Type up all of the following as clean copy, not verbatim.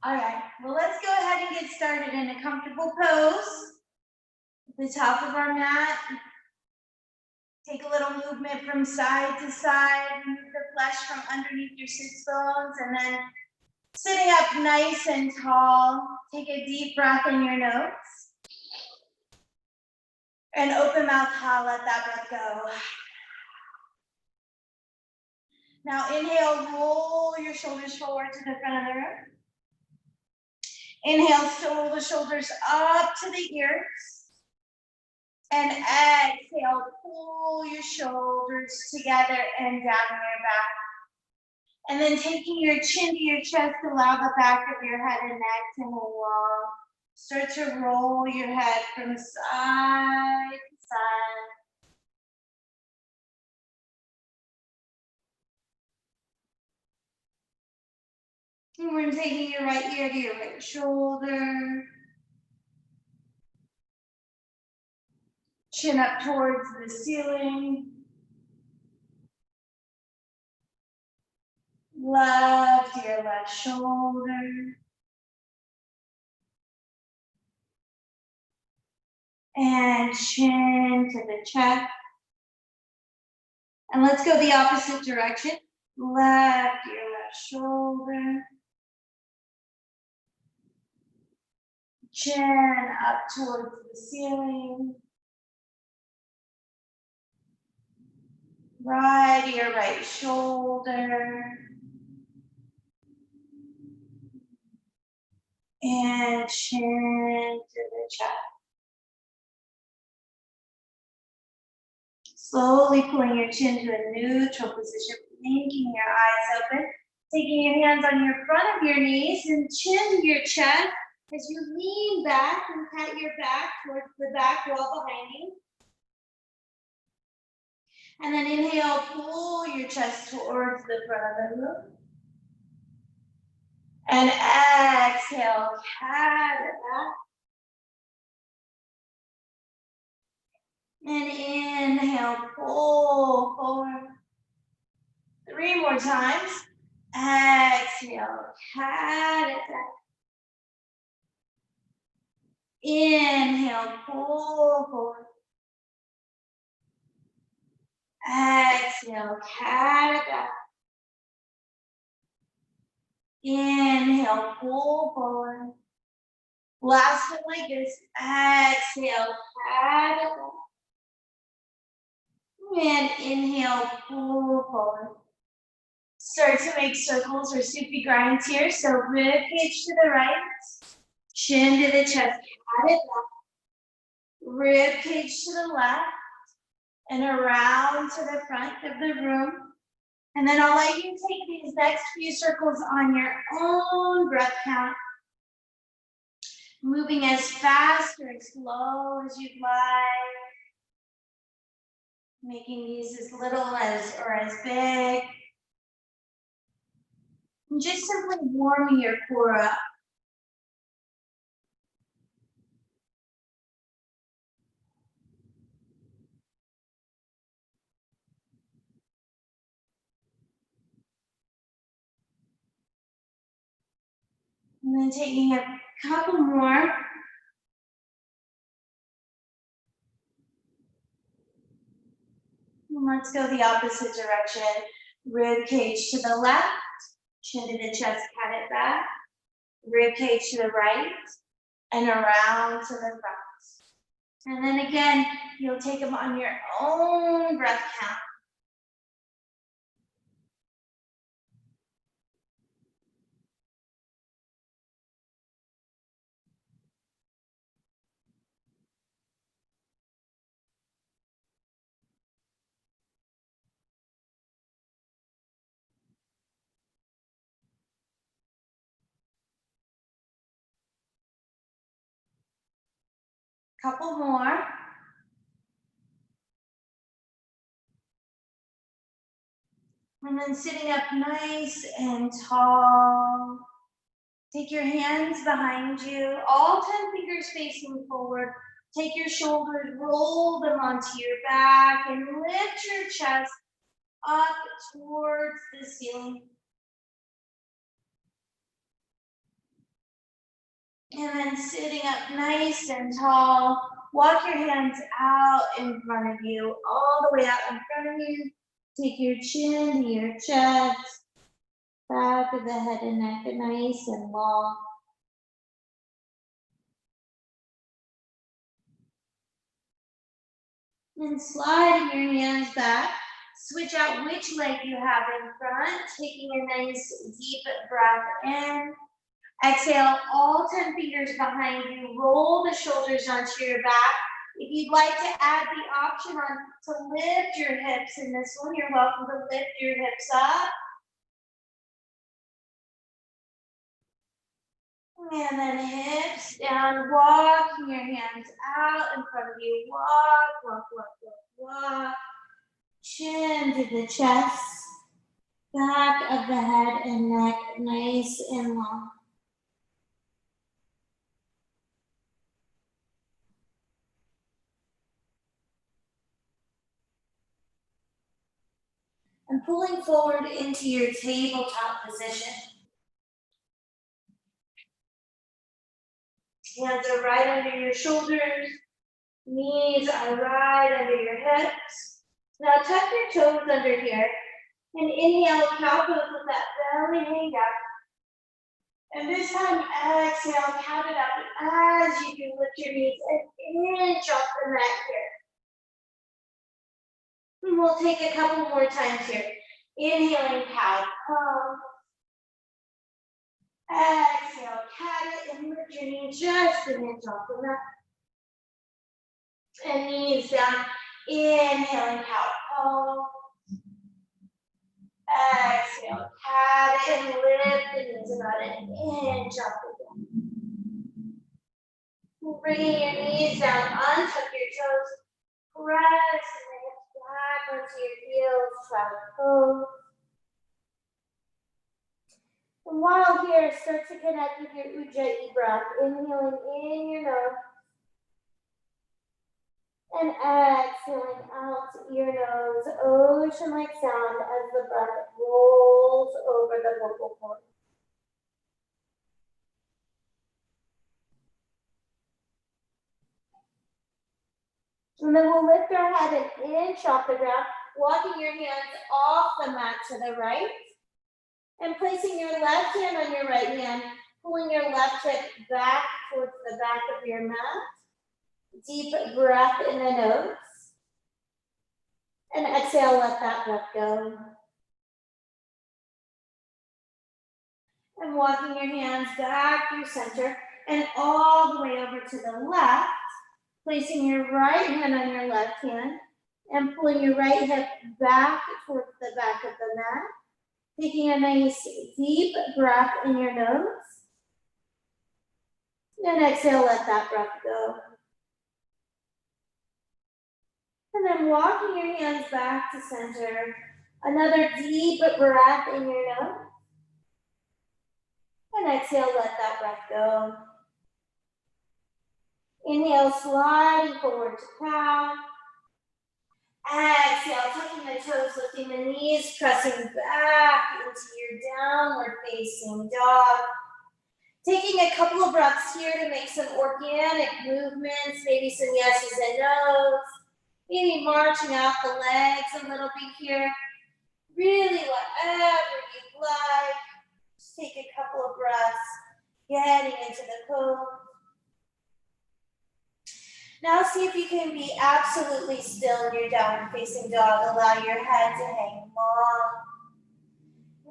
All right, well, let's go ahead and get started in a comfortable pose. At the top of our mat, take a little movement from side to side, move the flesh from underneath your sits bones, and then sitting up nice and tall, take a deep breath in your nose. And open mouth, let that breath go. Now inhale, roll your shoulders forward to the front of the room. Inhale, roll the shoulders up to the ears. And exhale, pull your shoulders together and down your back. And then taking your chin to your chest, allow the back of your head and neck to move along. Start to roll your head from side to side. And we're taking your right ear to your right shoulder. Chin up towards the ceiling. Left ear, left shoulder. And chin to the chest. And let's go the opposite direction. Left ear, left shoulder. Chin up towards the ceiling. Right ear, right shoulder. And chin to the chest. Slowly pulling your chin to a neutral position, blinking your eyes open, taking your hands on your front of your knees and chin to your chest as you lean back and pat your back towards the back wall behind you. And then inhale, pull your chest towards the front of the room. And exhale, cat it back. And inhale, pull forward. 3 more times. Exhale, cat it back. Inhale, pull forward. Exhale, cat it back. Inhale, pull forward. Last one like this. Exhale, cat it back. And inhale, pull forward. Start to make circles or soupy grinds here. So rib cage to the right, chin to the chest, cat it back. Rib cage to the left, and around to the front of the room. And then I'll let you take these next few circles on your own breath count. Moving as fast or as slow as you'd like. Making these as little as or as big. And just simply warming your core up. And then taking a couple more. And let's go the opposite direction. Rib cage to the left, chin to the chest, cat it back. Rib cage to the right, and around to the front. And then again, you'll take them on your own breath count. Couple more. And then sitting up nice and tall. Take your hands behind you, all 10 fingers facing forward. Take your shoulders, roll them onto your back, and lift your chest up towards the ceiling. And then sitting up nice and tall. Walk your hands out in front of you, all the way out in front of you. Take your chin to your chest, back of the head and neck, nice and long. And slide your hands back. Switch out which leg you have in front, taking a nice deep breath in. Exhale, all 10 fingers behind you. Roll the shoulders onto your back. If you'd like to add the option on to lift your hips in this one, you're welcome to lift your hips up. And then hips down, walking your hands out in front of you. Walk, walk, walk, walk, walk. Chin to the chest, back of the head and neck, nice and long. And pulling forward into your tabletop position. Hands are right under your shoulders. Knees are right under your hips. Now tuck your toes under here. And inhale, cow pose with that belly hang up. And this time, exhale, count it up. As you do, lift your knees an inch off the mat here. And we'll take a couple more times here. Inhaling, cow pose. Exhale, cat it, and lift your knees just an inch off the mat. And knees down. Inhaling, cow pose. Exhale, cat it, and lift the knees about an inch off the ground. Bringing your knees down, untuck your toes, press the hips back onto your heels, child pose. And while here, start to connect with your Ujjayi breath, inhaling in your nose. And exhaling out your nose, ocean-like sound as the breath rolls over the vocal cord. And then we'll lift our head an inch off the ground, walking your hands off the mat to the right, and placing your left hand on your right hand, pulling your left hip back towards the back of your mat. Deep breath in the nose. And exhale, let that breath go. And walking your hands back through center and all the way over to the left, placing your right hand on your left hand and pulling your right hip back towards the back of the mat. Taking a nice deep breath in your nose. And exhale, let that breath go. And then walking your hands back to center. Another deep breath in your nose. And exhale, let that breath go. Inhale, sliding forward to cow. Exhale, tucking the toes, lifting the knees, pressing back into your downward facing dog. Taking a couple of breaths here to make some organic movements, maybe some yeses and nos. Maybe marching out the legs a little bit here. Really whatever you'd like. Just take a couple of breaths, getting into the pose. Now see if you can be absolutely still in your downward facing dog. Allow your head to hang long.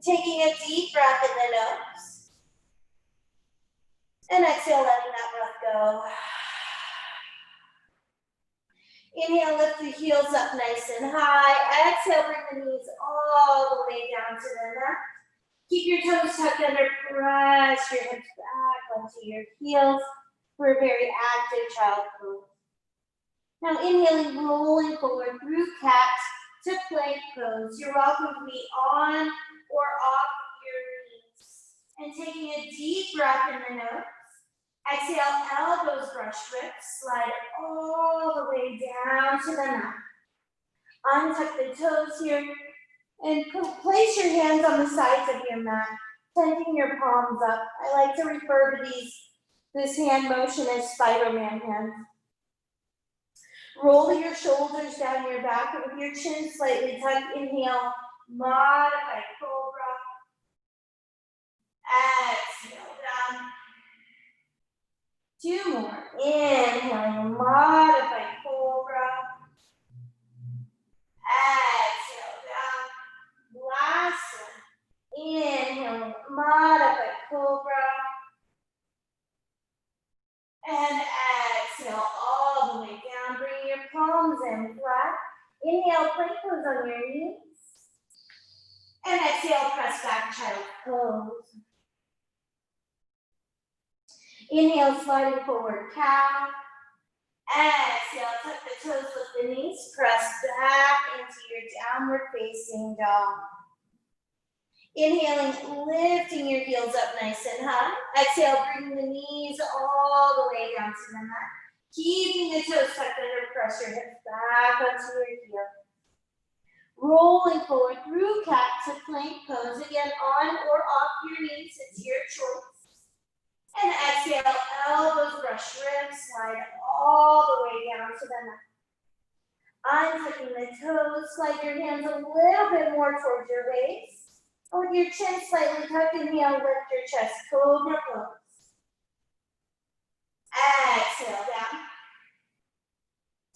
Taking a deep breath in the nose. And exhale, letting that breath go. Inhale, lift the heels up nice and high. Exhale, bring the knees all the way down to the mat. Keep your toes tucked under. Press your hips back onto your heels for a very active child pose. Now inhaling, rolling forward through cat to plank pose. You're welcome to be on or off your knees. And taking a deep breath in the nose. Exhale, elbows brush hips, slide all the way down to the mat. Untuck the toes here and place your hands on the sides of your mat, planting your palms up. I like to refer to these This hand motion is Spider-Man hands. Roll your shoulders down your back with your chin slightly tucked. Inhale, modified cobra. Exhale down. 2 more. Inhaling, modified cobra. Exhale down. Last one. Inhaling, modified cobra. And exhale all the way down. Bring your palms in flat. Inhale, plank pose on your knees. And exhale, press back, child pose. Inhale, sliding forward, cow. Exhale, tuck the toes with the knees. Press back into your downward facing dog. Inhaling, lifting your heels up nice and high. Exhale, bring the knees all the way down to the mat. Keeping the toes tucked under, press your hips back onto your heels. Rolling forward through cat to plank pose. Again, on or off your knees, it's your choice. And exhale, elbows brush ribs, slide all the way down to the mat. Untucking the toes, slide your hands a little bit more towards your waist. With your chin slightly tucked, inhale, lift your chest, cobra pose. Exhale down.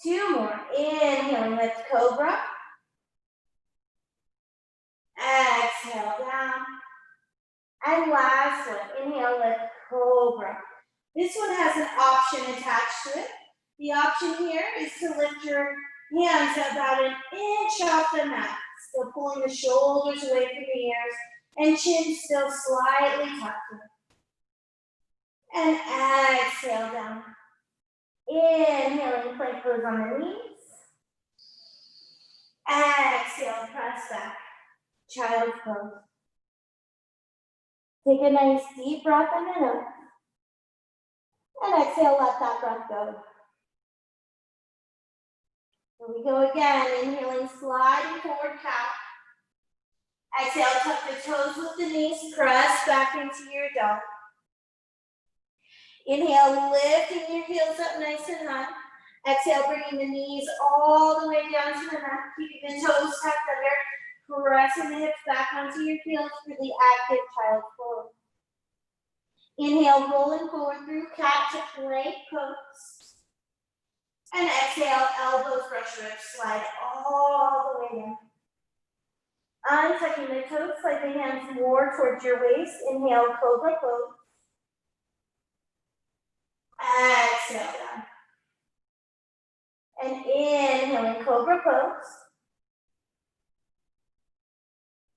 2 more. Inhaling, lift cobra. Exhale down. And last one. Inhale, lift cobra. This one has an option attached to it. The option here is to lift your hands about 1 inch off the mat. Still pulling the shoulders away from the ears and chin still slightly tucked in. And exhale down. Inhaling, plank pose on the knees. Exhale, press back. Child's pose. Take a nice deep breath in the nose. And exhale, let that breath go. Here we go again. Inhaling, sliding forward, cow. Exhale, tuck the toes with the knees. Press back into your dog. Inhale, lifting your heels up nice and high. Exhale, bringing the knees all the way down to the mat. Keeping the toes tucked under. Pressing the hips back onto your heels for the active child pose. Inhale, rolling forward through cat to plank pose. And exhale, elbows brush ribs, slide all the way down. Untucking the toes, slide the hands more towards your waist. Inhale, cobra pose. Exhale down. And inhaling, cobra pose.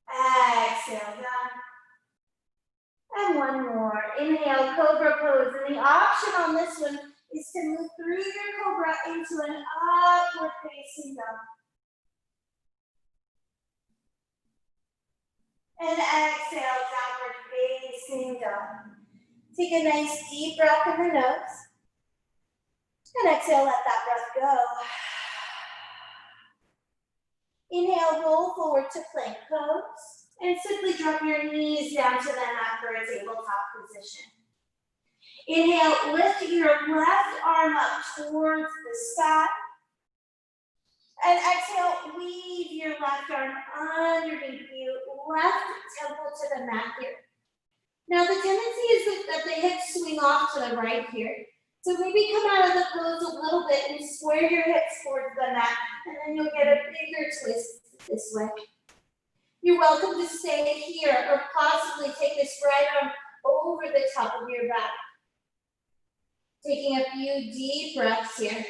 Exhale down. And 1 more. Inhale, cobra pose. And the option on this one is to move through your cobra into an upward facing dog. And exhale, downward facing dog. Take a nice deep breath in the nose. And exhale, let that breath go. Inhale, roll forward to plank pose. And simply drop your knees down to the mat for a tabletop position. Inhale, lift your left arm up towards the sky. And exhale, weave your left arm underneath you, left temple to the mat here. Now the tendency is that the hips swing off to the right here. So maybe come out of the pose a little bit and square your hips towards the mat, and then you'll get a bigger twist this way. You're welcome to stay here or possibly take this right arm over the top of your back. Taking a few deep breaths here.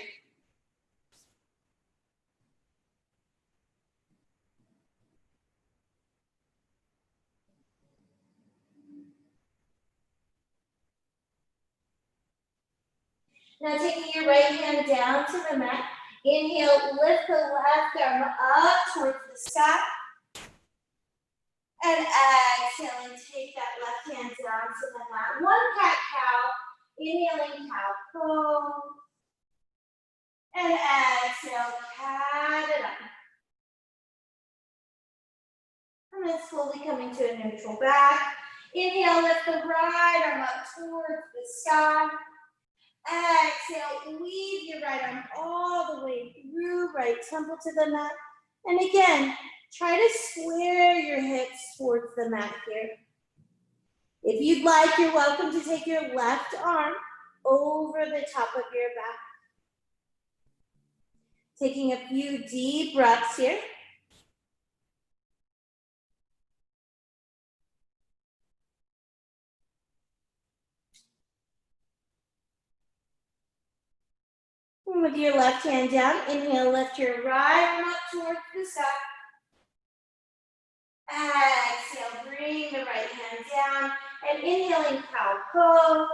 Now taking your right hand down to the mat. Inhale, lift the left arm up towards the sky. And exhaling, take that left hand down to the mat. 1 cat-cow. Inhaling, cow pose. And exhale, cat it up. And then slowly coming to a neutral back. Inhale, lift the right arm up towards the sky. Exhale, weave your right arm all the way through, right temple to the mat. And again, try to square your hips towards the mat here. If you'd like, you're welcome to take your left arm over the top of your back. Taking a few deep breaths here. And with your left hand down, inhale, lift your right arm up towards the sky. Exhale, bring the right hand down and inhaling cow pose.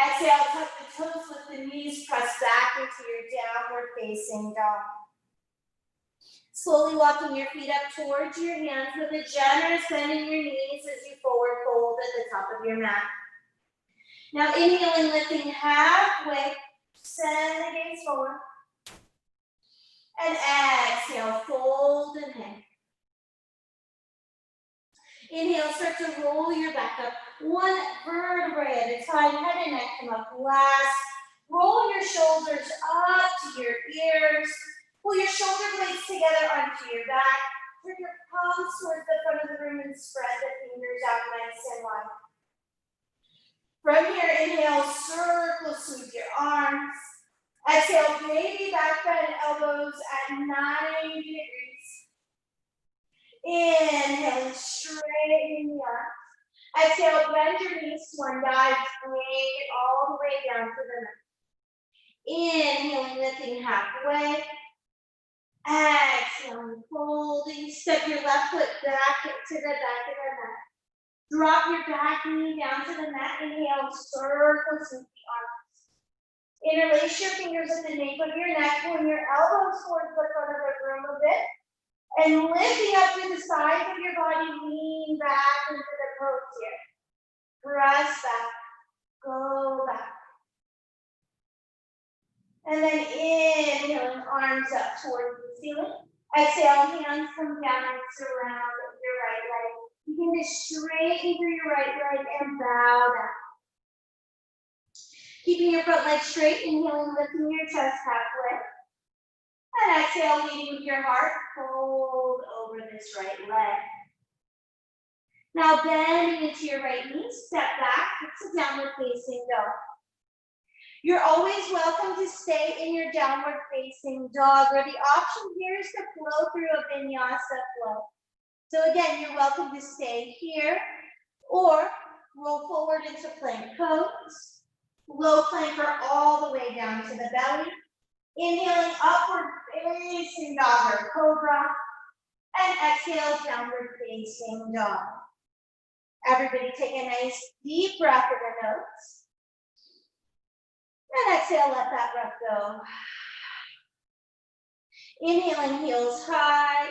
Exhale, tuck the toes with the knees, press back into your downward facing dog. Slowly walking your feet up towards your hands with a generous bend in your knees as you forward fold at the top of your mat. Now inhaling, lifting halfway, send the gaze forward. And exhale, fold and hang. Inhale, start to roll your back up, one vertebrae at a time, head and neck come up last. Roll your shoulders up to your ears. Pull your shoulder blades together onto your back. Turn your palms towards the front of the room and spread the fingers out nice and wide. From here, inhale, circle sweep your arms. Exhale, baby back bend, elbows at 90 degrees. Inhale, straighten the arms. Exhale, bend your knees, swan dive, bring it all the way down to the mat. Inhaling, lifting halfway. Exhaling, folding. Step your left foot back to the back of the mat. Drop your back knee down to the mat. Inhale, circle sweep the arms. Interlace your fingers at the nape of your neck, pulling your elbows towards the front of the room a bit. And lifting up through the sides of your body, lean back into the pose here. Press back, go back. And then inhaling, arms up towards the ceiling. Exhale, hands come down and surround your right leg. Begin to straighten through your right leg and bow down. Keeping your front leg straight, inhaling, lifting your chest halfway. And exhale, leading with your heart, fold over this right leg. Now bending into your right knee, step back to downward facing dog. You're always welcome to stay in your downward facing dog, or the option here is to flow through a vinyasa flow. So again, you're welcome to stay here or roll forward into plank pose. Low planker all the way down to the belly. Inhaling, upward facing dog or cobra. And exhale, downward facing dog. Everybody take a nice deep breath in the nose. And exhale, let that breath go. Inhaling, heels high.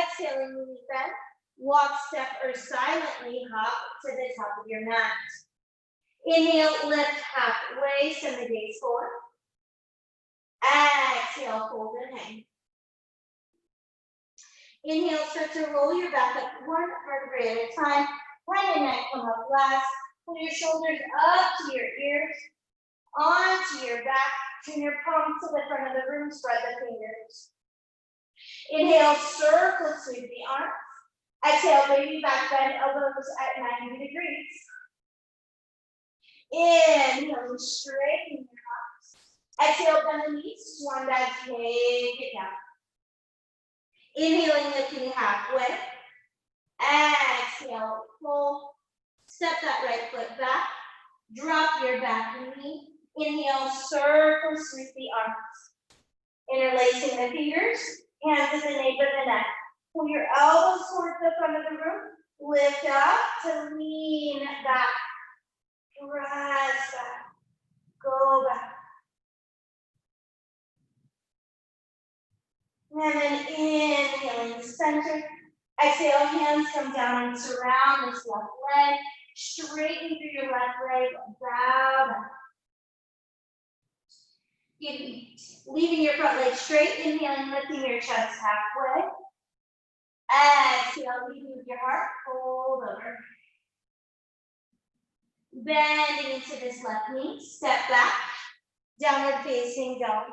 Exhaling, knee bend. Walk, step, or silently hop to the top of your mat. Inhale, lift halfway, send the gaze forward. Exhale, fold and hang. Inhale, start to roll your back up one vertebrae at a time. Head and neck come up last. Pull your shoulders up to your ears, onto your back. Turn your palms to the front of the room, spread the fingers. Inhale, circle sweep the arms. Exhale, baby back bend, elbows at 90 degrees. Inhale, straighten your arms. Exhale, bend the knees, swan dive, take it down. Inhaling, lifting halfway. Exhale, fold. Step that right foot back. Drop your back knee. Inhale, circle, sweep the arms. Interlacing the fingers, hands at the nape of the neck. Pull your elbows towards the front of the room. Lift up to lean back. Press back. Go back. And then inhaling center. Exhale, hands come down and surround this left leg. Straighten through your left leg, bow down. Leaving your front leg straight, inhaling, lifting your chest halfway. Exhale, leading with your heart, fold over. Bending into this left knee, step back, downward facing dog.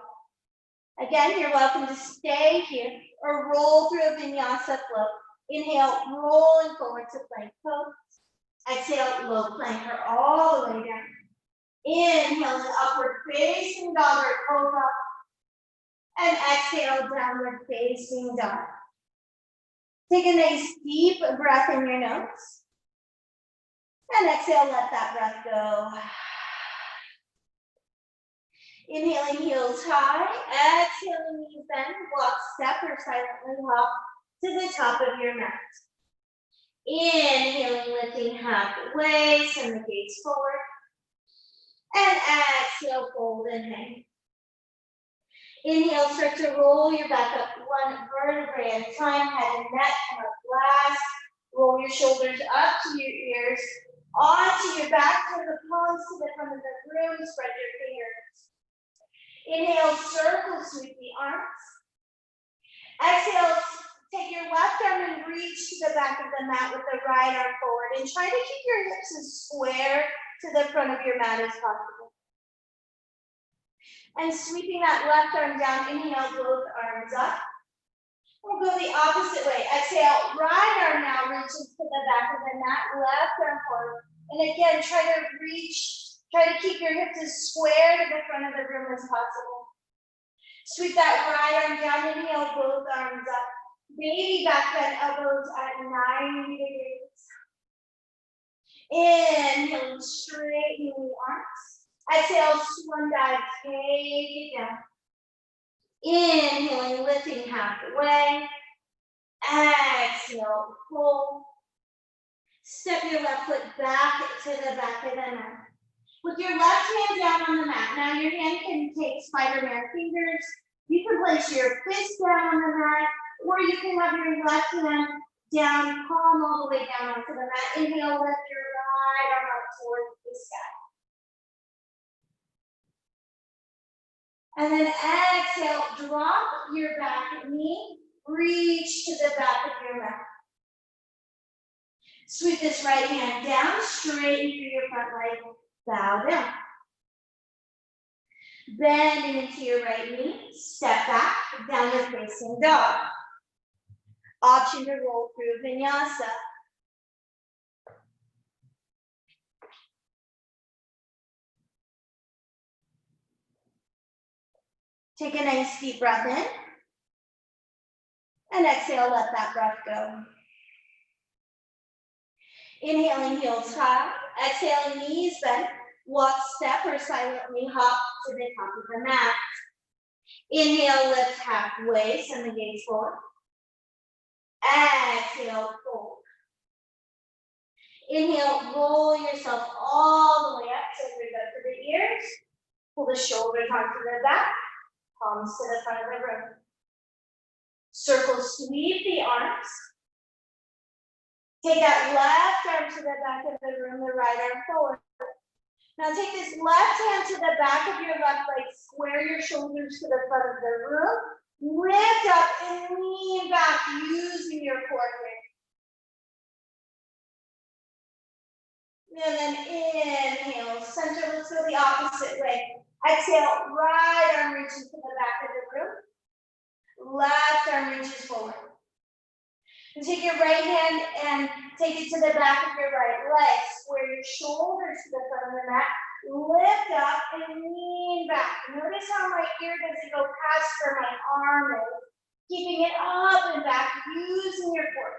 Again, you're welcome to stay here or roll through a vinyasa flow. Inhale, rolling forward to plank pose. Exhale, low planker all the way down. Inhale to upward facing dog or cobra. And exhale, downward facing dog. Take a nice deep breath in your nose. And exhale, let that breath go. Inhaling, heels high. Exhaling, knees bend. Walk, step, or silently hop to the top of your mat. Inhaling, lifting halfway, send the gaze forward. And exhale, fold and hang. Inhale, start to roll your back up one vertebrae at a time, head and neck, come up last. Roll your shoulders up to your ears, onto your back, turn the palms to the front of the room, spread your fingers. Inhale, circle, sweep the arms. Exhale, take your left arm and reach to the back of the mat with the right arm forward, and try to keep your hips as square to the front of your mat as possible. And sweeping that left arm down, inhale, both arms up. We'll go the opposite way. Exhale, right arm now reaches to the back of the mat, left arm forward. And again, try to keep your hips as square to the front of the room as possible. Sweep that right arm down, inhale, both arms up. Baby back bend, elbows at 90 degrees. Inhaling, straightening the arms. Exhale, swan dive, take it down. Inhaling, lifting halfway. Exhale, pull. Step your left foot back to the back of the mat. With your left hand down on the mat. Now your hand can take Spider-Man fingers. You can place your fist down on the mat, or you can have your left hand down, palm all the way down onto the mat. Inhale, lift your right arm up towards the sky. And then exhale, drop your back knee, reach to the back of your mat. Sweep this right hand down, straighten through your front leg, bow down. Bending into your right knee, step back, downward facing dog. Option to roll through Vinyasa. Take a nice deep breath in. And exhale, let that breath go. Inhaling, heels high. Exhaling, knees bent. Walk, step, or silently hop to the top of the mat. Inhale, lift halfway, send the gaze forward. Exhale, fold. Inhale, roll yourself all the way up, so bring up to the ears. Pull the shoulders onto the back, palms to the front of the room. Circle, sweep the arms. Take that left arm to the back of the room, the right arm forward. Now take this left hand to the back of your left leg, square your shoulders to the front of the room, lift up and lean back using your core here. And then inhale, center, let's go the opposite way. Exhale, right arm reaches to the back of the room, left arm reaches forward. And take your right hand and take it to the back of your right leg. Square your shoulders to the front of the mat. Lift up and lean back. Notice how my ear doesn't go past where my arm is. Keeping it up and back, using your core.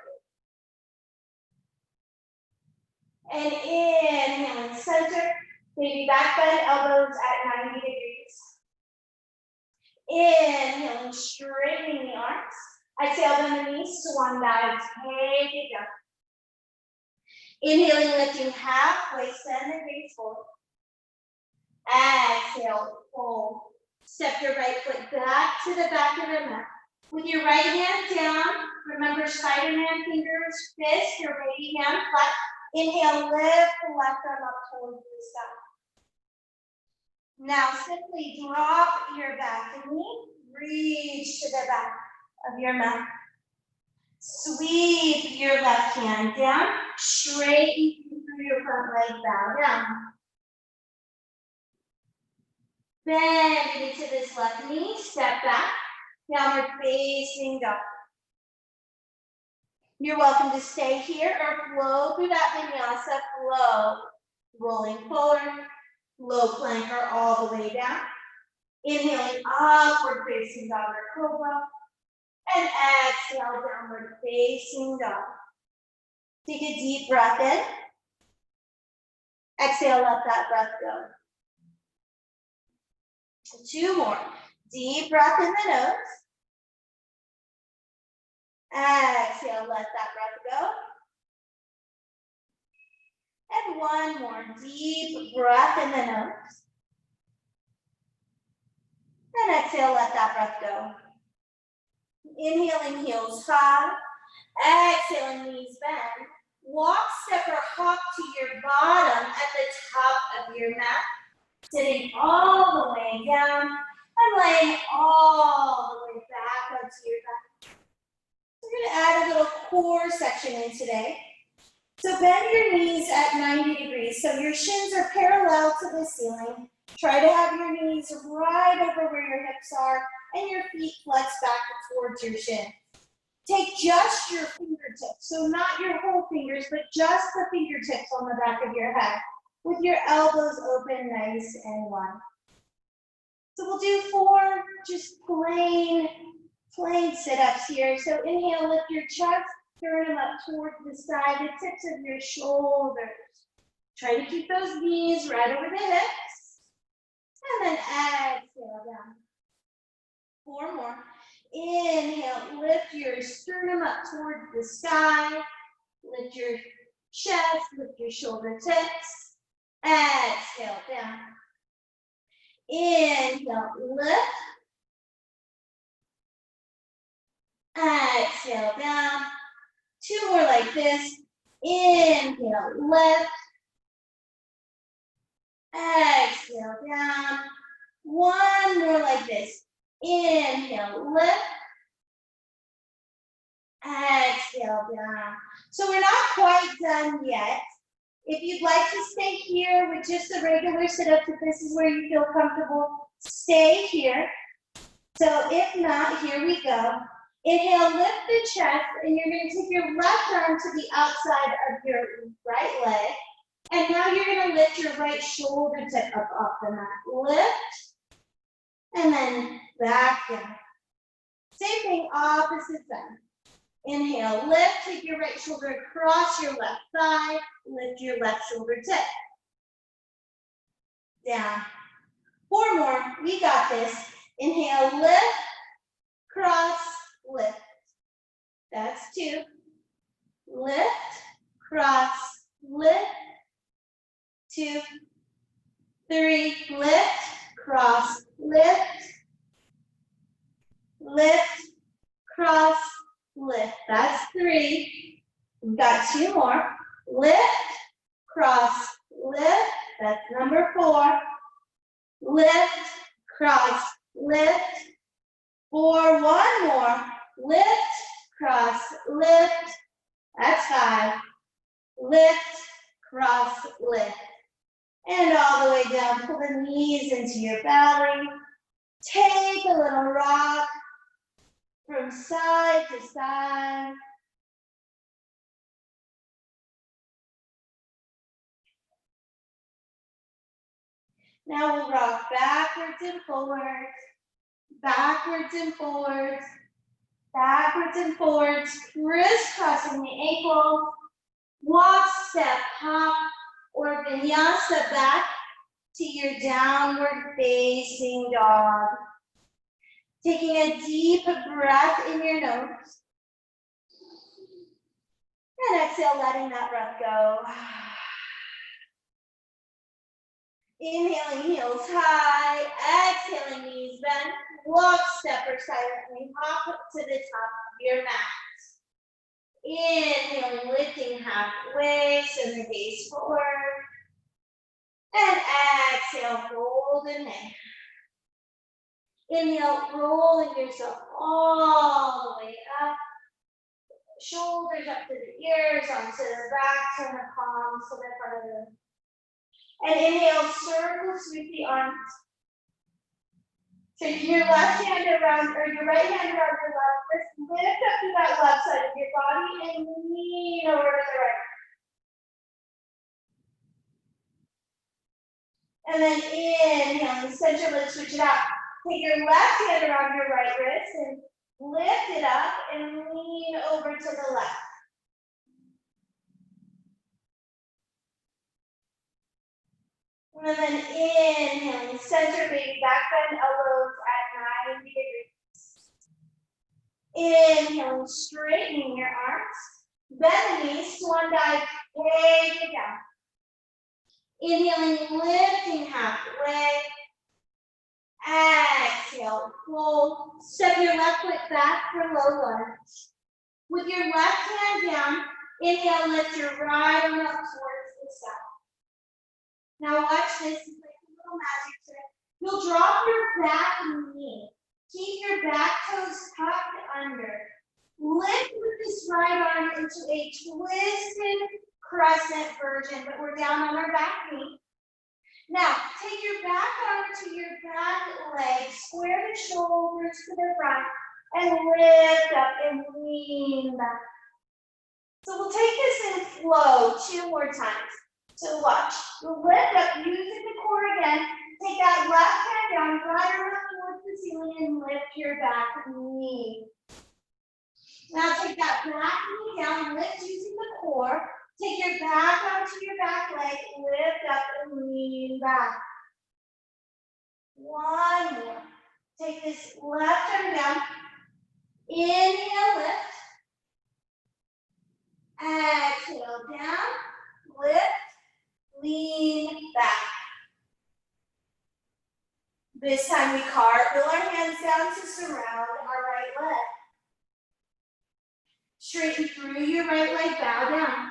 And inhale, center. Baby back bend, elbows at 90 degrees. Inhaling, straightening the arms. Exhale, bend the knees, swan dive, take it down. Inhaling, lifting halfway, send the gaze forward. Exhale, fold. Step your right foot back to the back of the mat. With your right hand down, remember Spider-Man fingers, fist, your baby hand flat. Inhale, lift the left arm up towards the sky. Now simply drop your back knee, reach to the back of your mat. Sweep your left hand down, straighten through your front leg, bow down. Bend into this left knee, step back, downward facing dog. You're welcome to stay here or flow through that vinyasa flow. Rolling forward, low plank or all the way down. Inhaling upward facing dog or cobra. And exhale, downward facing dog. Take a deep breath in. Exhale, let that breath go. 2 more. Deep breath in the nose. Exhale, let that breath go. And 1 more. Deep breath in the nose. And exhale, let that breath go. Inhaling, heels high. Exhaling, knees bend. Walk, step, or hop to your bottom at the top of your mat. Sitting all the way down and laying all the way back onto your back. We're going to add a little core section in today. So bend your knees at 90 degrees. So your shins are parallel to the ceiling. Try to have your knees right over where your hips are and your feet flex back towards your shin. Take just your fingertips, so not your whole fingers, but just the fingertips on the back of your head with your elbows open nice and wide. So we'll do 4 just plain sit-ups here. So inhale, lift your chest, turn them up towards the side, the tips of your shoulders. Try to keep those knees right over the hips. And then exhale down. 4 more. Inhale, lift your sternum up towards the sky. Lift your chest, lift your shoulder tips. Exhale down. Inhale, lift. Exhale down. 2 more like this. Inhale, lift. Exhale down. 1 more like this. Inhale, lift. Exhale down. So we're not quite done yet. If you'd like to stay here with just a regular sit-up, if this is where you feel comfortable, stay here. So if not, here we go. Inhale, lift the chest, and you're going to take your left arm to the outside of your right leg. And now you're going to lift your right shoulder tip up off the mat. Lift, and then back down. Same thing, opposite side. Inhale, lift, take your right shoulder across your left thigh, lift your left shoulder tip. Down. 4 more, we got this. Inhale, lift, cross, lift. That's 2. Lift, cross, lift. 2, 3, lift, cross, lift. Lift, cross, lift. That's 3. We've got 2 more. Lift, cross, lift. That's number 4. Lift, cross, lift. 4, 1 more. Lift, cross, lift. That's 5. Lift, cross, lift. And all the way down. Pull the knees into your belly. Take a little rock from side to side. Now we'll rock backwards and forwards, backwards and forwards, backwards and forwards, crisscrossing the ankles. Walk, step, hop, or vinyasa back to your downward facing dog. Taking a deep breath in your nose. And exhale, letting that breath go. Inhaling, heels high. Exhaling, knees bent. Walk, step, or silently hop up to the top of your mat. Inhaling, lifting halfway, send the gaze forward. And exhale, fold and hang. Inhale, rolling yourself all the way up. shoulders up to the ears, onto the back, turn the palms to the front of the room. And inhale, circle, sweep the arms. Take your left hand around, or your right hand around your left wrist, lift up to that left side of your body and lean over to the right. And then inhale, center, let's switch it out. Take your left hand around your right wrist and lift it up and lean over to the left. And then inhaling, center, baby, back bend elbows at 90 degrees. Inhaling, straightening your arms. Bend the knees, swan dive, take it down. Inhaling, lifting halfway. Exhale, fold. Step your left foot back for low lunge. With your left hand down, inhale, lift your right arm up towards the sky. Now watch this, it's like a little magic trick. You'll drop your back knee. Keep your back toes tucked under. Lift with this right arm into a twisted crescent version, but we're down on our back knee. Now, take your back arm to your back leg, square the shoulders to the front, and lift up and lean back. So we'll take this in flow 2 more times. So watch, you'll lift up, using the core again, take that left hand down, right arm up towards the ceiling, and lift your back knee. Now take that back knee down, lift using the core, take your back onto your back leg, lift up and lean back. One more. Take this left arm down, inhale, lift. Exhale, down, lift. Lean back. This time we cartwheel our hands down to surround our right leg. Straighten through your right leg, bow down.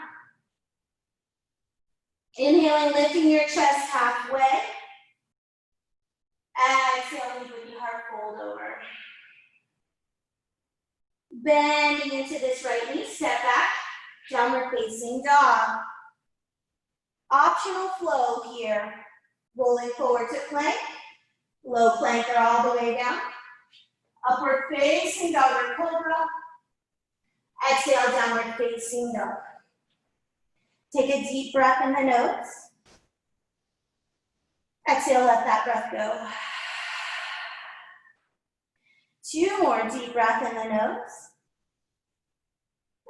Inhaling, lifting your chest halfway. Exhaling, booty heart fold over. Bending into this right knee, step back, downward facing dog. Optional flow here. Rolling forward to plank. Low plank or all the way down. Upward facing downward cobra. Exhale, downward facing dog. Take a deep breath in the nose. Exhale, let that breath go. 2 more deep breath in the nose.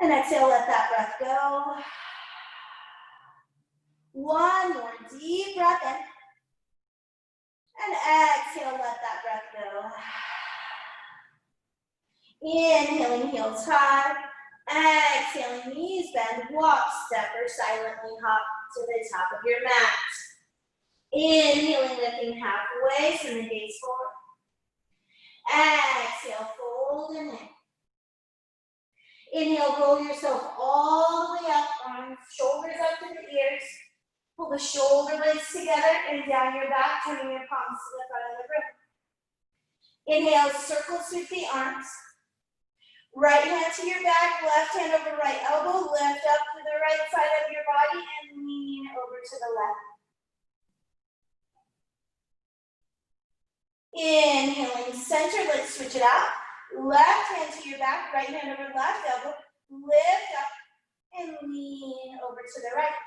And exhale, let that breath go. 1 more deep breath in. And exhale, let that breath go. Inhaling, heels high. Exhaling, knees bend, walk, step, or silently hop to the top of your mat. Inhaling, lifting halfway, send the gaze forward. Exhale, fold and in. Inhale, roll yourself all the way up, arms, shoulders up to the ears. Pull the shoulder blades together and down your back, turning your palms to the front of the room. Inhale, circle, sweep the arms. Right hand to your back, left hand over right elbow, lift up to the right side of your body and lean over to the left. Inhaling, center, let's switch it out. Left hand to your back, right hand over left elbow, lift up and lean over to the right.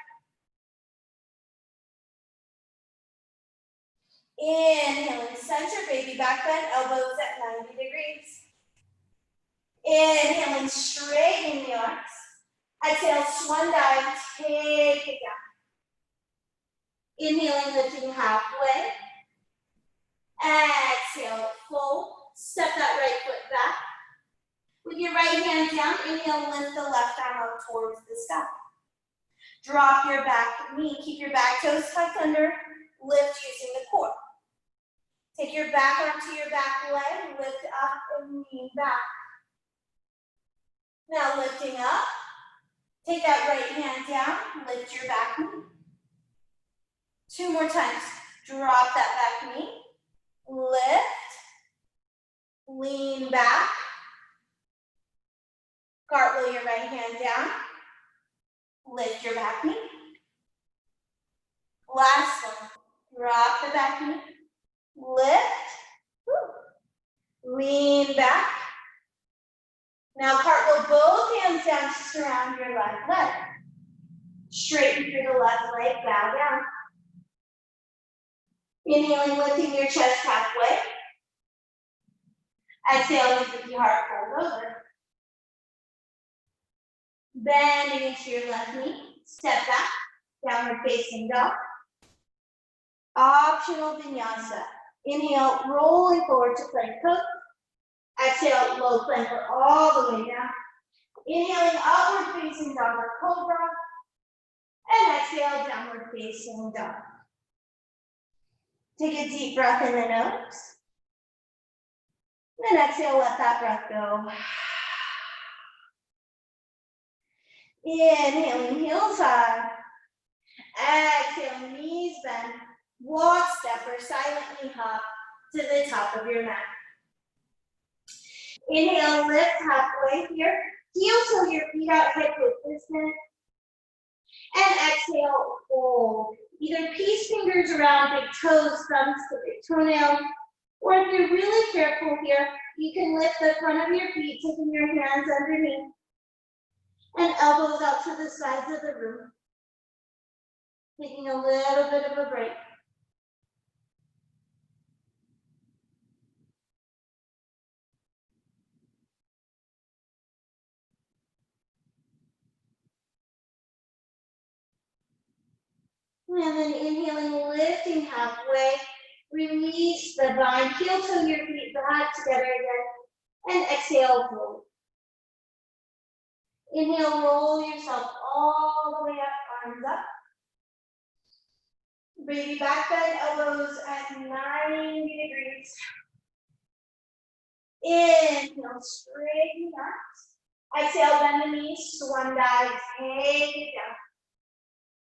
Inhaling, center, baby back bend, elbows at 90 degrees. Inhaling, straighten the arms. Exhale, swan dive, take it down. Inhaling, lifting halfway. Exhale, fold. Step that right foot back. With your right hand down, inhale, lift the left arm up towards the sky. Drop your back knee, keep your back toes tucked under, lift using the core. Take your back arm to your back leg, lift up and lean back. Now lifting up, take that right hand down, lift your back knee. 2 more times, drop that back knee, lift, lean back, Cartwheel your right hand down. Lift your back knee. Last one. Drop the back knee. Lift. Woo. Lean back. Now cartwheel both hands down to surround your left leg. Straighten through the left leg, bow down. Inhaling, lifting your chest halfway. Exhaling with your heart fold over. Bending into your left knee. Step back. Downward facing dog. Optional vinyasa. Inhale, rolling forward to plank pose. Exhale, low plank all the way down. Inhaling, upward facing dog or cobra. And exhale, downward facing dog. Take a deep breath in the nose. And then exhale, let that breath go. Inhaling, heels high. Exhale, knees bend. Walk, step, or silently hop to the top of your mat. Inhale, lift halfway here. Heel toe your feet out, hip width distance. And exhale, fold. Either piece fingers around big toes, thumbs to big toenails. Or if you're really careful here, you can lift the front of your feet, taking your hands underneath. And elbows out to the sides of the room. Taking a little bit of a break. And then inhaling, lifting halfway. Release the bind. Heel toe your feet back together again. And exhale, fold. Inhale, roll yourself all the way up, arms up. Baby back bend, elbows at 90 degrees. Inhale, straighten arms. Exhale, bend the knees, swan dive, take it down.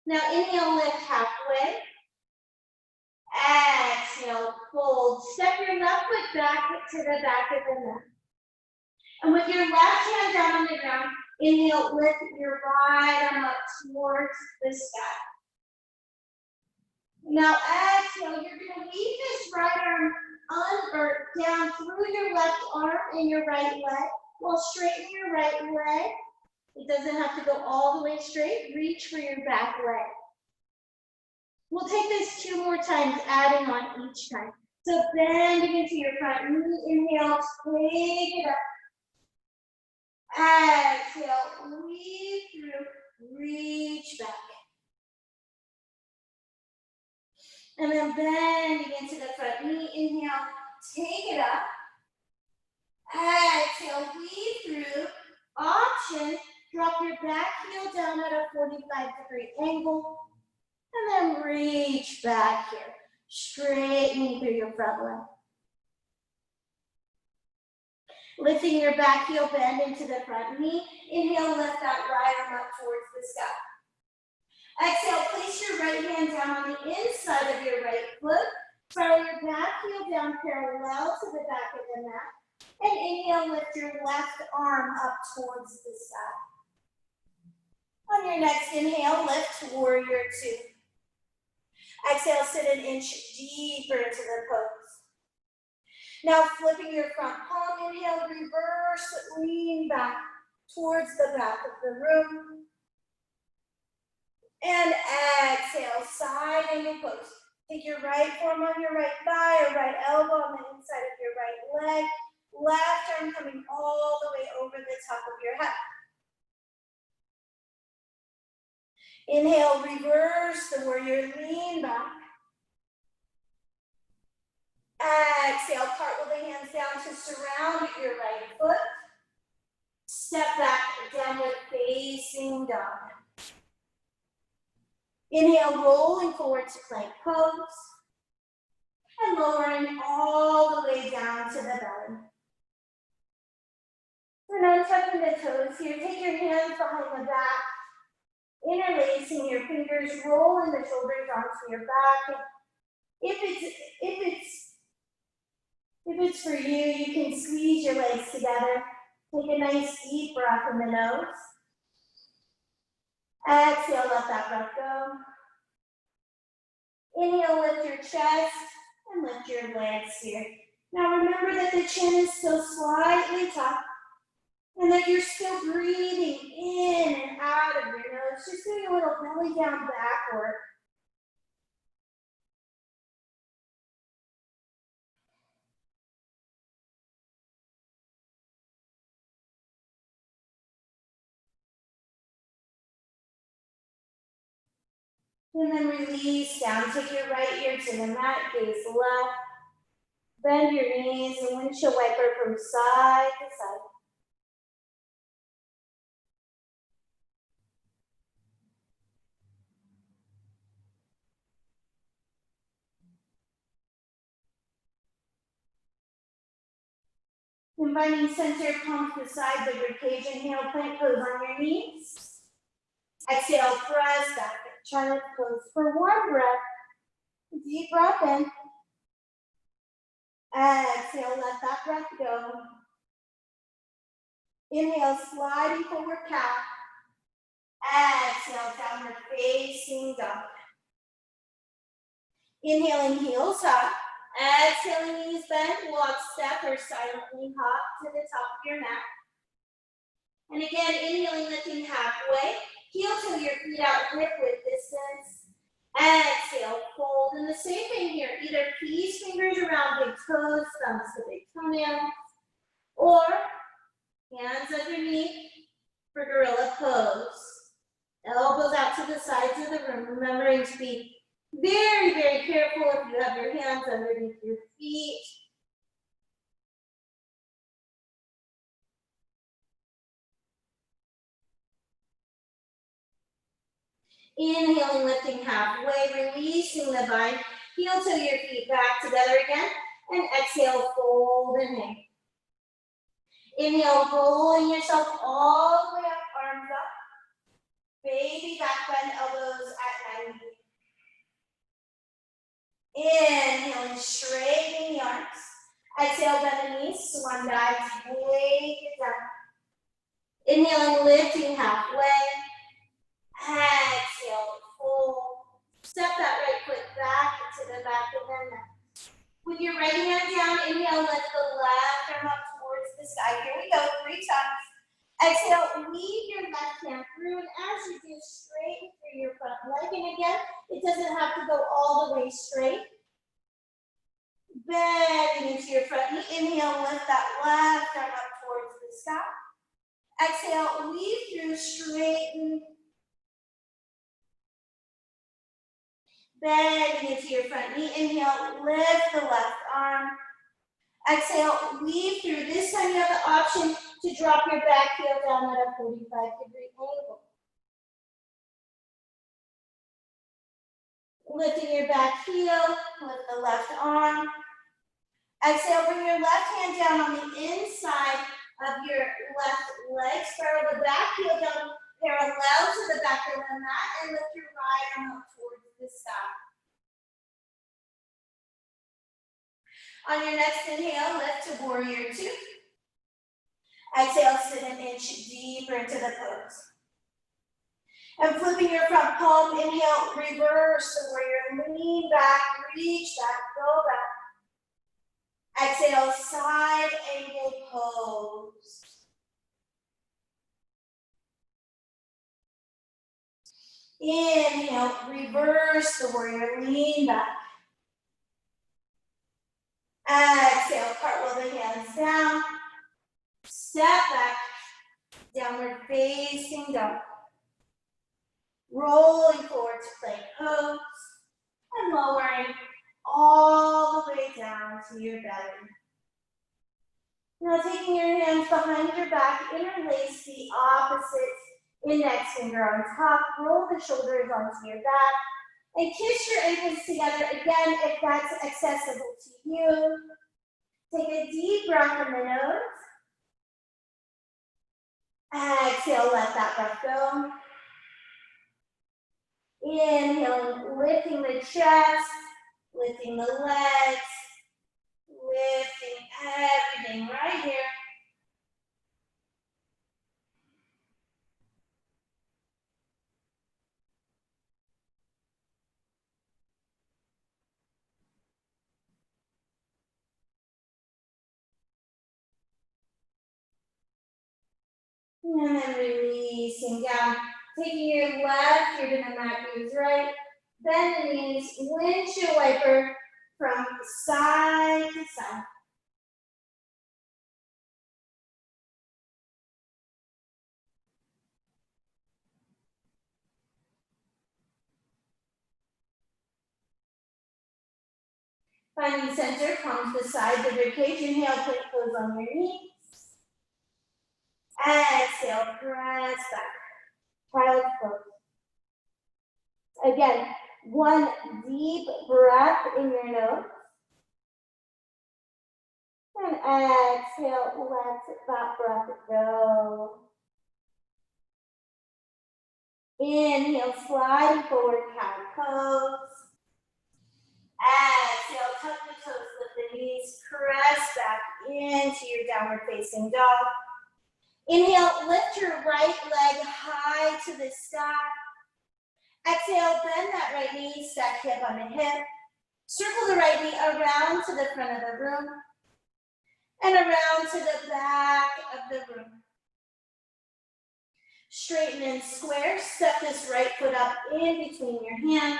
Now inhale, lift halfway. Exhale, fold. Step your left foot back to the back of the mat. And with your left hand down on the ground, inhale, lift your right arm up towards the sky. Now exhale, you're going to weave this right arm down through your left arm and your right leg. While straighten your right leg. It doesn't have to go all the way straight. Reach for your back leg. We'll take this 2 more times, adding on each time. So bending into your front knee, inhale, take it up. Exhale, weave through, reach back. And then bending into the front knee, inhale, take it up. Exhale, weave through, option, drop your back heel down at a 45-degree angle. And then reach back here, straightening through your front leg. Lifting your back heel, bend into the front knee. Inhale, lift that right arm up towards the sky. Exhale, place your right hand down on the inside of your right foot. Throw your back heel down parallel to the back of the mat. And inhale, lift your left arm up towards the sky. On your next inhale, lift warrior 2. Exhale, sit an inch deeper into the pose. Now flipping your front palm, inhale, reverse, lean back towards the back of the room. And exhale, side angle pose. Take your right forearm on your right thigh or right elbow on the inside of your right leg. Left arm coming all the way over the top of your head. Inhale, reverse the warrior, lean back. Exhale, cartwheel the hands down to surround your right foot. Step back, downward facing dog. Inhale, rolling forward to plank pose. And lowering all the way down to the belly. And untucking the toes here, take your hands behind the back. Interlacing your fingers, rolling the shoulders onto your back. If it's for you, you can squeeze your legs together. Take a nice deep breath in the nose. Exhale, let that breath go. Inhale, lift your chest and lift your legs here. Now remember that the chin is still slightly tucked and that you're still breathing in and out of your nose, just doing a little belly down backward. And then release down. Take your right ear to the mat, gaze left. Bend your knees and windshield wiper from side to side. And finding center, palms to sides of your cage. Inhale, plank pose on your knees. Exhale, press back. Child's pose for one breath. Deep breath in. Exhale, let that breath go. Inhale, sliding forward cat. Exhale, downward facing dog. Inhaling, heels up. Exhaling, knees bent, walk, step, or silently hop to the top of your mat. And again, inhaling, lifting halfway. Heel toe your feet out, hip width distance. Exhale, fold. And the same thing here, either peace fingers around big toes, thumbs to big toenails, or hands underneath for gorilla pose. Elbows out to the sides of the room, remembering to be very, very careful if you have your hands underneath your feet. Inhaling, lifting halfway, releasing the bind. Heel toe your feet back together again. And exhale, fold and hang. Inhale, rolling yourself all the way up, arms up. Baby back bend, elbows at 90. Inhaling, straightening the arms. Exhale, bend the knees, swan dive, take it down. Inhaling, lifting halfway. Exhale, fold. Step that right foot back into the back of the neck. With your right hand down, inhale, lift the left arm up towards the sky. Here we go, 3 times. Exhale, weave your left hand through, and as you do, straighten through your front leg. And again, it doesn't have to go all the way straight. Bending into your front knee. Inhale, lift that left arm up towards the sky. Exhale, weave through, straighten. Bending into your front knee. Inhale, lift the left arm. Exhale, weave through. This time you have the option to drop your back heel down at a 45-degree angle. Lifting your back heel, lift the left arm. Exhale, bring your left hand down on the inside of your left leg. Spiral the back heel down parallel to the back of the mat and lift your right arm up towards the sky. On your next inhale, lift to warrior 2. Exhale, sit an inch deeper into the pose. And flipping your front palm, inhale, reverse to warrior, lean back, reach back, go back. Exhale, side angle pose. Inhale, reverse the warrior, lean back. Exhale, cartwheel the hands down. Step back, downward facing dog. Rolling forward to plank pose. And lowering all the way down to your belly. Now taking your hands behind your back, interlace the opposite index finger on top, roll the shoulders onto your back, and kiss your ankles together again if that's accessible to you. Take a deep breath in the nose. Exhale, let that breath go. Inhale, lifting the chest, lifting the legs, lifting everything right here. And then releasing down. Taking your left, you're gonna mat use right. Bend the knees, windshield wiper from side to side. Finding center, palms beside the ribcage. Inhale, plank pose on your knees. Exhale, press back. Child's pose. Again, one deep breath in your nose. And exhale, let that breath go. Inhale, sliding forward, cat pose. Exhale, tuck the toes, lift the knees, press back into your downward facing dog. Inhale, lift your right leg high to the sky. Exhale, bend that right knee, stack hip on the hip. Circle the right knee around to the front of the room and around to the back of the room. Straighten and square, step this right foot up in between your hands.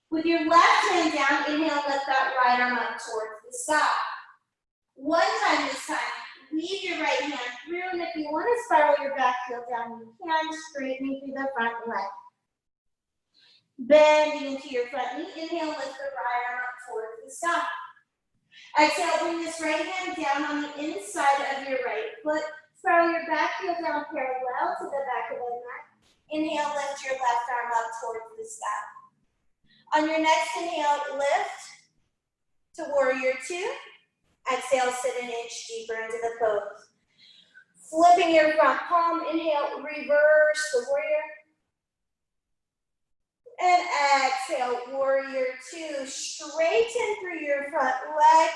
With your left hand down, inhale, lift that right arm up towards the sky. One time this time, weave your right hand through, and if you want to spiral your back heel down, you can, straightening through the front leg. Bending into your front knee, inhale, lift the right arm up towards the sky. Exhale, bring this right hand down on the inside of your right foot. Spiral your back heel down parallel to the back of the mat. Inhale, lift your left arm up towards the sky. On your next inhale, lift to warrior two. Exhale, sit an inch deeper into the pose. Flipping your front palm, inhale, reverse the warrior. And exhale, warrior two. Straighten through your front leg.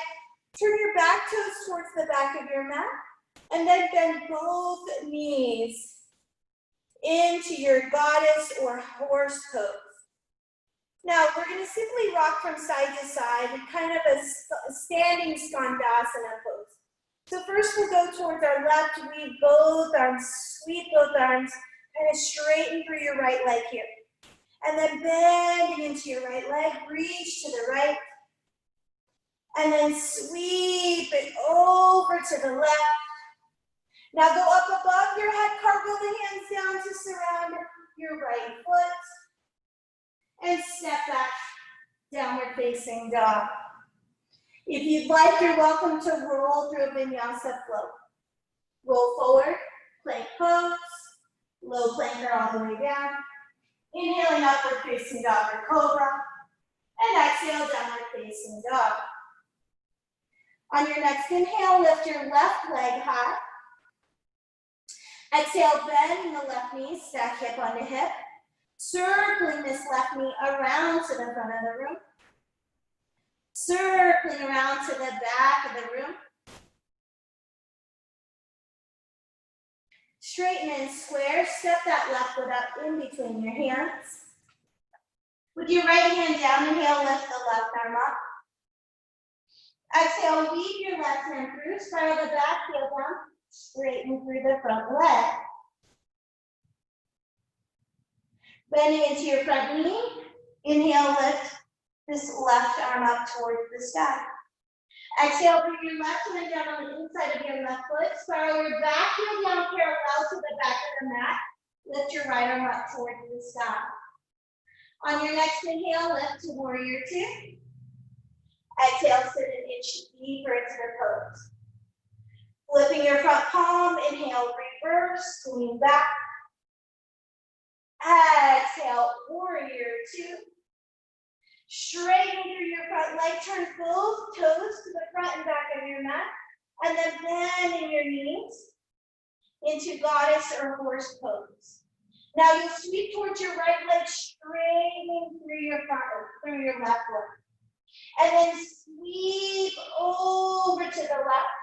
Turn your back toes towards the back of your mat. And then bend both knees into your goddess or horse pose. Now, we're going to simply rock from side to side, kind of a standing skandasana pose. So first we'll go towards our left, weave both arms, sweep both arms, kind of straighten through your right leg here. And then bending into your right leg, reach to the right. And then sweep it over to the left. Now go up above your head, cartwheel the hands down to surround your right foot. And step back, downward facing dog. If you'd like, you're welcome to roll through a vinyasa flow. Roll forward, plank pose, low planker all the way down. Inhaling upward facing dog or cobra. And exhale, downward facing dog. On your next inhale, lift your left leg high. Exhale, bend the left knee, stack hip on the hip. Circling this left knee around to the front of the room. Circling around to the back of the room. Straighten and square. Step that left foot up in between your hands. With your right hand down, inhale, lift the left arm up. Exhale, weave your left hand through. Spiral the back heel down. Straighten through the front leg. Bending into your front knee. Inhale, lift this left arm up towards the sky. Exhale, bring your left hand down on the inside of your left foot. Spiral your back heel down parallel to the back of the mat. Lift your right arm up towards the sky. On your next inhale, lift to warrior two. Exhale, sit an inch deeper into the pose. Flipping your front palm, inhale, reverse, lean back. Exhale, warrior two. Straighten through your front leg, turn both toes to the front and back of your mat, and then bending your knees into goddess or horse pose. Now you'll sweep towards your right leg, straightening through your left leg. And then sweep over to the left.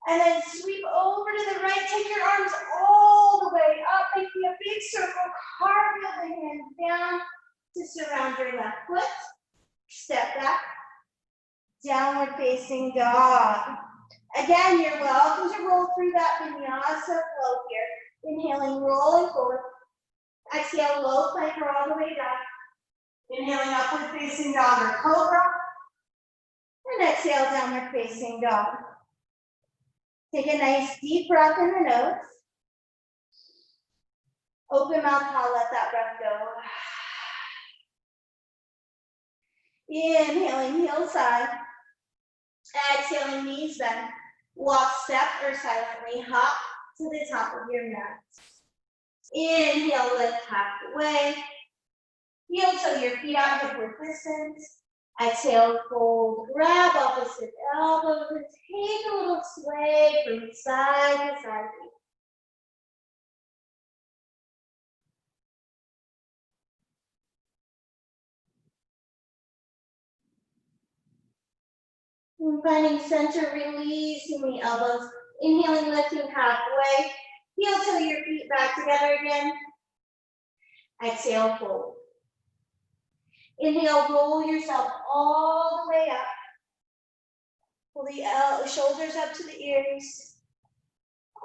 And then sweep over to the right. Take your arms all the way up, making a big circle. Cartwheel the hands down to surround your left foot. Step back. Downward facing dog. Again, you're welcome to roll through that Vinyasa flow here. Inhaling, rolling forward. Exhale, low plank or all the way down. Inhaling, upward facing dog or cobra. And exhale, downward facing dog. Take a nice deep breath in the nose. Open mouth, I'll let that breath go. Inhaling, heel side. Exhaling, knees bend. Walk, step, or silently hop to the top of your mat. Inhale, lift halfway. Heel toe your feet out hip width distance. Exhale, fold, grab opposite elbows, and take a little sway from side to side. And finding center, releasing the elbows. Inhaling, lifting halfway. Heel toe your feet back together again. Exhale, fold. Inhale, roll yourself all the way up. Pull the shoulders up to the ears.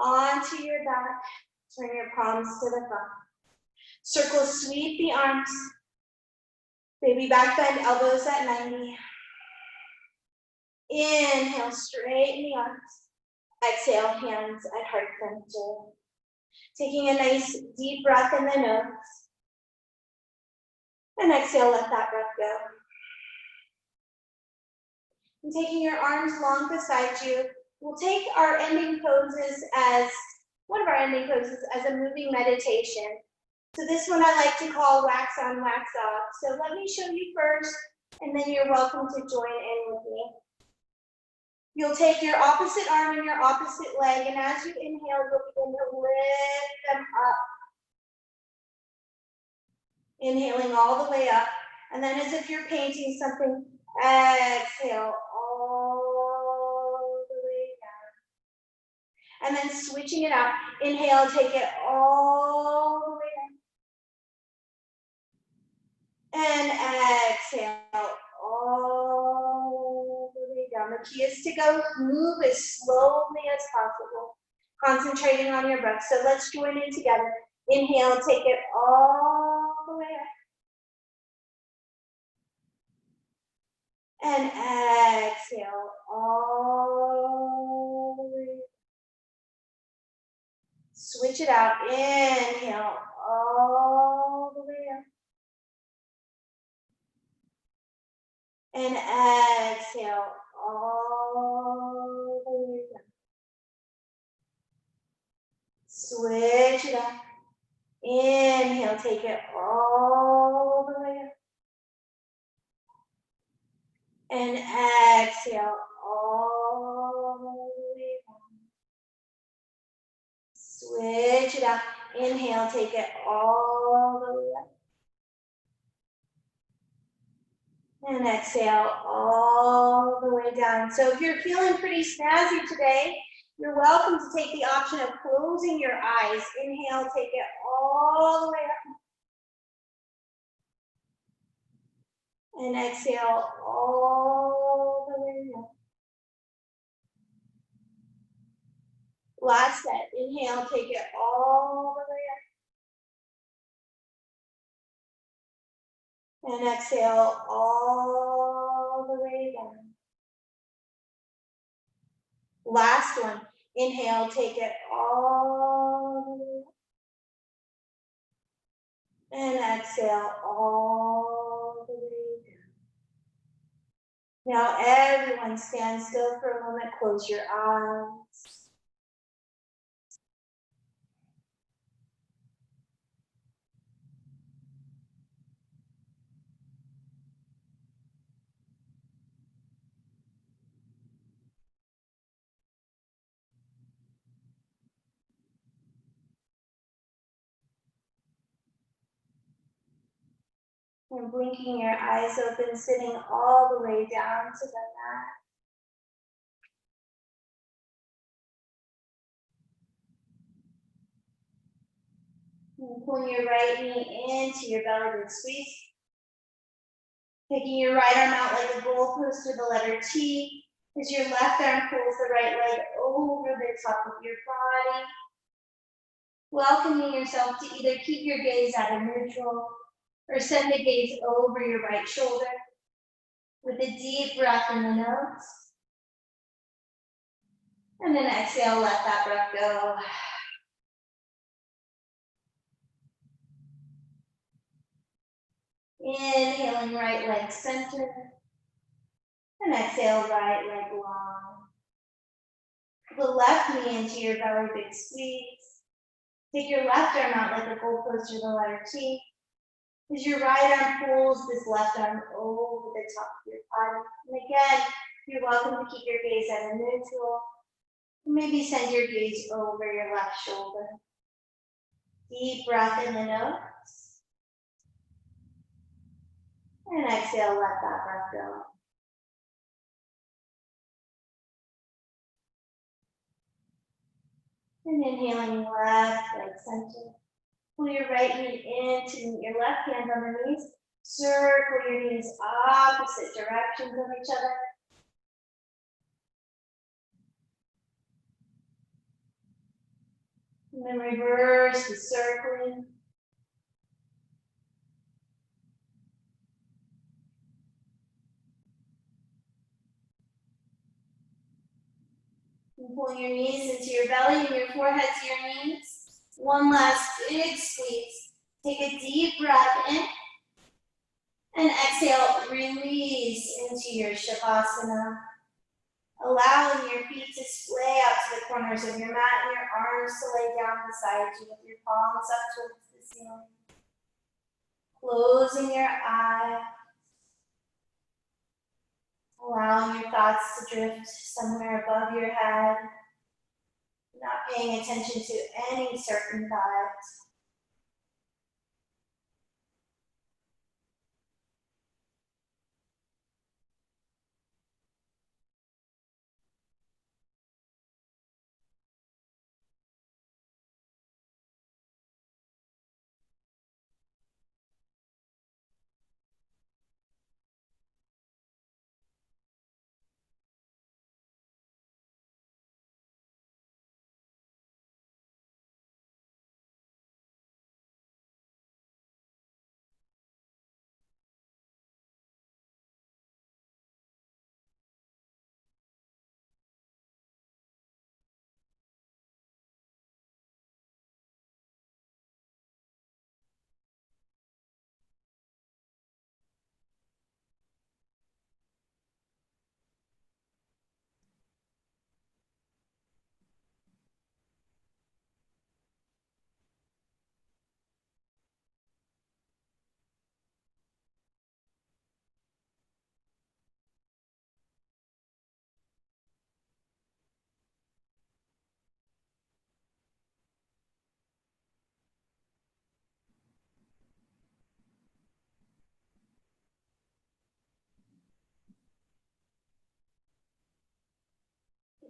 Onto your back. Turn your palms to the front. Circle, sweep the arms. Baby back bend, elbows at 90. Inhale, straighten the arms. Exhale, hands at heart center. Taking a nice deep breath in the nose. And exhale, let that breath go. And taking your arms long beside you, we'll take our ending poses as, one of our ending poses as a moving meditation. So this one I like to call wax on, wax off. So let me show you first, and then you're welcome to join in with me. You'll take your opposite arm and your opposite leg, and as you inhale, you'll begin to lift them up. Inhaling all the way up, and then as if you're painting something, exhale all the way down. And then switching it out. Inhale, take it all the way down. And exhale all the way down. The key is to go move as slowly as possible, concentrating on your breath. So let's join in together. Inhale, take it all the way up. And exhale all the way up. Switch it out. Inhale all the way up. And exhale all the way down. Switch it up. Inhale, take it all the way up. And exhale all the way down. Switch it up. Inhale, take it all the way up. And exhale all the way down. So if you're feeling pretty snazzy today, you're welcome to take the option of closing your eyes. Inhale, take it all the way up. And exhale all the way up. Last set. Inhale, take it all the way up. And exhale all the way down. Last one. Inhale, take it all the way up. And exhale all the way down. Now everyone stand still for a moment. Close your eyes. And blinking your eyes open, sitting all the way down to the mat. And pulling your right knee into your belly to squeeze. Taking your right arm out like a goalpost with the letter T. As your left arm pulls the right leg over the top of your body, welcoming yourself to either keep your gaze at a neutral or send the gaze over your right shoulder with a deep breath in the nose. And then exhale, let that breath go. Inhaling, right leg center. And exhale, right leg long. The left knee into your belly, big squeeze. Take your left arm out like a goalpost or the letter T. As your right arm pulls this left arm over the top of your body. And again, you're welcome to keep your gaze at a neutral. Maybe send your gaze over your left shoulder. Deep breath in the nose. And exhale, let that breath go. And inhaling, left leg center. Pull your right knee in to meet your left hand on the knees. Circle your knees opposite directions of each other. And then reverse the circling. And pull your knees into your belly and your forehead to your knees. One last big squeeze. Take a deep breath in. And exhale, release into your Shavasana. Allowing your feet to splay out to the corners of your mat and your arms to lay down beside you with your palms up towards the ceiling. Closing your eyes. Allowing your thoughts to drift somewhere above your head. Not paying attention to any certain thoughts.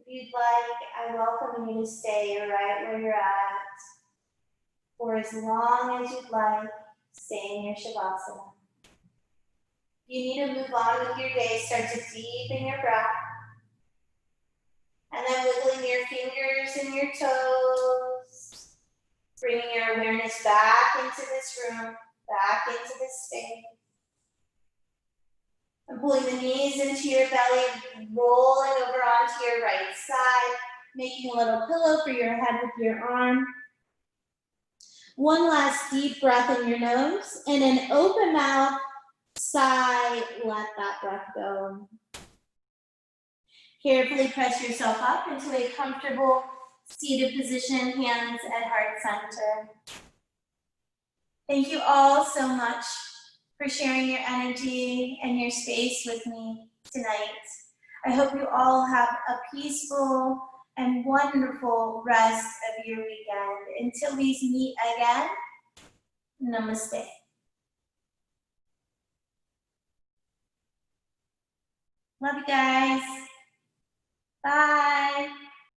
If you'd like, I welcome you to stay right where you're at for as long as you'd like. Stay in your Shavasana. If you need to move on with your day, start to deepen your breath. And then wiggling your fingers and your toes. Bringing your awareness back into this room, back into this space. And pulling the knees into your belly, rolling over onto your right side, making a little pillow for your head with your arm. One last deep breath in your nose, and an open mouth, sigh, let that breath go. Carefully press yourself up into a comfortable seated position, hands at heart center. Thank you all so much for sharing your energy and your space with me tonight. I hope you all have a peaceful and wonderful rest of your weekend. Until we meet again, namaste. Love you guys. Bye.